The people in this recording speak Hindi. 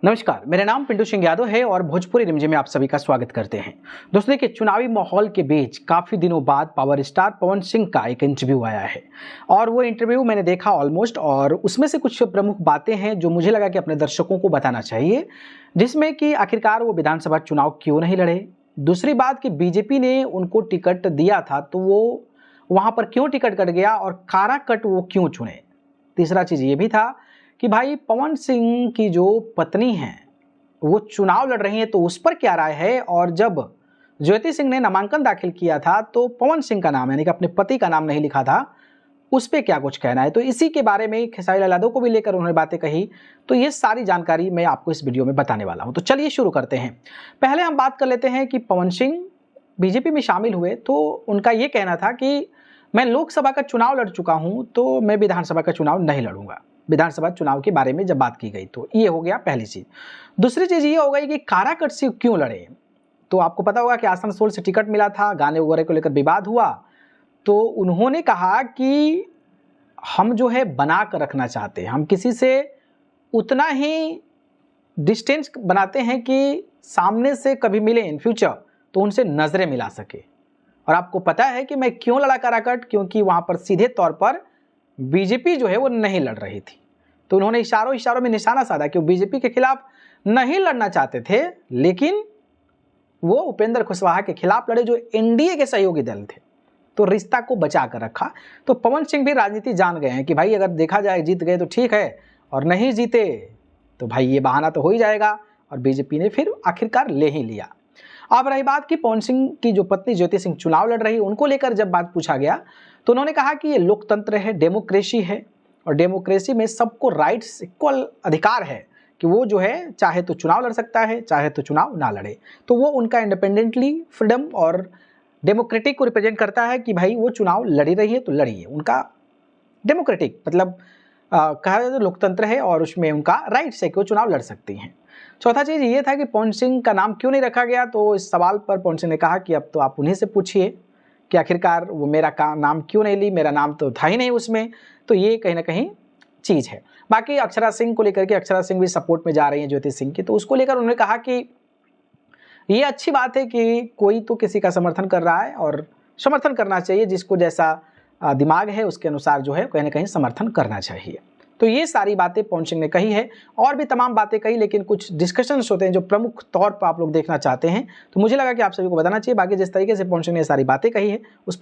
नमस्कार, मेरा नाम पिंटू सिंह यादव है और भोजपुरी रिमझिम में आप सभी का स्वागत करते हैं। दोस्तों देखिए, चुनावी माहौल के बीच काफ़ी दिनों बाद पावर स्टार पवन सिंह का एक इंटरव्यू आया है और वो इंटरव्यू मैंने देखा ऑलमोस्ट, और उसमें से कुछ प्रमुख बातें हैं जो मुझे लगा कि अपने दर्शकों को बताना चाहिए, जिसमें कि आखिरकार वो विधानसभा चुनाव क्यों नहीं लड़े। दूसरी बात कि बीजेपी ने उनको टिकट दिया था तो वो वहाँ पर क्यों टिकट कट गया और कारा कट वो क्यों चुने। तीसरा चीज़ ये भी था कि भाई पवन सिंह की जो पत्नी हैं वो चुनाव लड़ रही हैं तो उस पर क्या राय है, और जब ज्योति सिंह ने नामांकन दाखिल किया था तो पवन सिंह का नाम यानी कि अपने पति का नाम नहीं लिखा था, उस पर क्या कुछ कहना है। तो इसी के बारे में खेसारी लाल यादव को भी लेकर उन्होंने बातें कही, तो ये सारी जानकारी मैं आपको इस वीडियो में बताने वाला हूँ। तो चलिए शुरू करते हैं। पहले हम बात कर लेते हैं कि पवन सिंह बीजेपी में शामिल हुए तो उनका ये कहना था कि मैं लोकसभा का चुनाव लड़ चुका हूँ तो मैं विधानसभा का चुनाव नहीं लड़ूंगा। विधानसभा चुनाव के बारे में जब बात की गई तो ये हो गया पहली चीज़। दूसरी चीज़ ये हो गई कि काराकट से क्यों लड़े। तो आपको पता होगा कि आसनसोल से टिकट मिला था, गाने वगैरह को लेकर विवाद हुआ, तो उन्होंने कहा कि हम जो है बना कर रखना चाहते हैं, हम किसी से उतना ही डिस्टेंस बनाते हैं कि सामने से कभी मिले इन फ्यूचर तो उनसे नज़रें मिला सके। और आपको पता है कि मैं क्यों लड़ा काराकट, क्योंकि वहाँ पर सीधे तौर पर बीजेपी जो है वो नहीं लड़ रही थी। तो उन्होंने इशारों में निशाना साधा कि वो बीजेपी के खिलाफ नहीं लड़ना चाहते थे, लेकिन वो उपेंद्र कुशवाहा के खिलाफ लड़े जो एनडीए के सहयोगी दल थे। तो रिश्ता को बचा कर रखा। तो पवन सिंह भी राजनीति जान गए हैं कि भाई अगर देखा जाए जीत गए तो ठीक है, और नहीं जीते तो भाई ये बहाना तो हो ही जाएगा, और बीजेपी ने फिर आखिरकार ले ही लिया। अब रही बात कि पवन सिंह की जो पत्नी ज्योति सिंह चुनाव लड़ रही, उनको लेकर जब बात पूछा गया तो उन्होंने कहा कि ये लोकतंत्र है, डेमोक्रेसी है, और डेमोक्रेसी में सबको राइट्स इक्वल अधिकार है कि वो जो है चाहे तो चुनाव लड़ सकता है, चाहे तो चुनाव ना लड़े। तो वो उनका इंडिपेंडेंटली फ्रीडम और डेमोक्रेटिक को रिप्रेजेंट करता है कि भाई वो चुनाव लड़ी रही है तो लड़ी है। उनका डेमोक्रेटिक मतलब कहा जाए तो लोकतंत्र है और उसमें उनका राइट्स है कि वो चुनाव लड़ सकती हैं। चौथा चीज़ ये था कि पवन सिंह का नाम क्यों नहीं रखा गया, तो इस सवाल पर पवन सिंह ने कहा कि अब तो आप उन्हीं से पूछिए कि आखिरकार वो मेरा नाम क्यों नहीं ली, मेरा नाम तो था ही नहीं उसमें। तो ये कहीं ना कहीं चीज़ है। बाकी अक्षरा सिंह को लेकर के, अक्षरा सिंह भी सपोर्ट में जा रही हैं ज्योति सिंह की, तो उसको लेकर उन्होंने कहा कि ये अच्छी बात है कि कोई तो किसी का समर्थन कर रहा है और समर्थन करना चाहिए, जिसको जैसा दिमाग है उसके अनुसार जो है कहीं ना कहीं समर्थन करना चाहिए। तो ये सारी बातें पवन सिंह ने कही है, और भी तमाम बातें कही, लेकिन कुछ डिस्कशंस होते हैं जो प्रमुख तौर पर आप लोग देखना चाहते हैं, तो मुझे लगा कि आप सभी को बताना चाहिए। बाकी जिस तरीके से पवन सिंह ने सारी बातें कही है उस